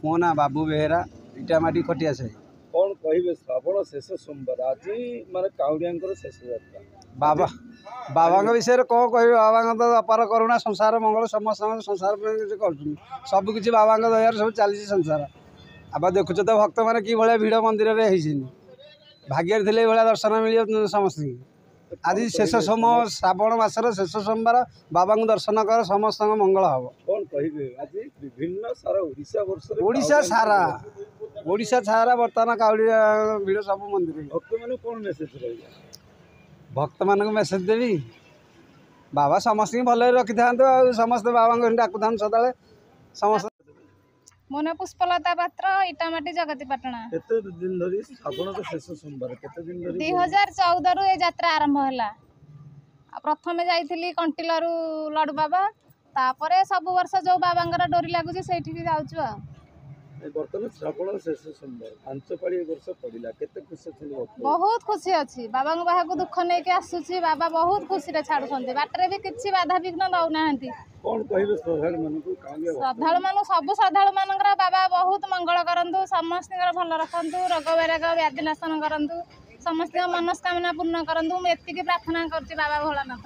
मो ना बाबू बेहेरा इटामाटी खटिया साही कौन कहे श्रावण शेष सोमवार आज माने काउड़िया शेष यात्रा बाबा बाबा विषय कौन कह बाबा तो अपार करुणा संसार मंगल समस्त संसार कर सब किसी बाबा दयार सब चली संसार अब देखुच तो भक्त मैंने कि भाया भिड़ मंदिर में भाग्य थे भाया दर्शन मिल समस्त आज शेष सोम श्रावण मासर शेष सोमवार बाबा को दर्शन कर समस्त मंगल हम कौन कहे आज विभिन्न सारा ओडिशा सारा ओडिशा सारा बर्तमान काउड़िया भिड़ सब मंदिर भक्त मैंने कौन मेसेज रही भक्त मान मेसेज देवी बाबा समस्त भल रखी था समस्त बाबा डाकू था सदा समस्त मो ना पुष्पलता पात्र इटामाटी जगतीपाटଣା केते दिन धरी श्रावण तो शेष सोमवार केते दिन धरी 2014 रु ए यात्रा आरंभ होला प्रथमे जाइथिली कंटिलरु लडू बाबा तापरे सब वर्ष जो बाबांगर डोरी लागुची सेठी जाउछु आ बर्तमान श्रावण शेष सोमवार 5 पाड़ी वर्ष पड़िला केते खुशी छली बहुत खुशी अछि बाबा को बाहा को दुख नै के आसुची बाबा बहुत खुशी रे छाडु छथि बाटरे भी किछि बाधा विघ्न दउ नाहंती कौन कहिबे श्रद्धालु मानकु कांगे श्रद्धालु मानु सब श्रद्धालु मानकर बाबा बहुत मंगल करंतु समस्त भल रखंतु रोग वैराग व्याधि नाशन करंतु समस्त मनस्कामना पूर्ण करंतु मैं एतिकी प्रार्थना करछि बाबा भोलानाथ।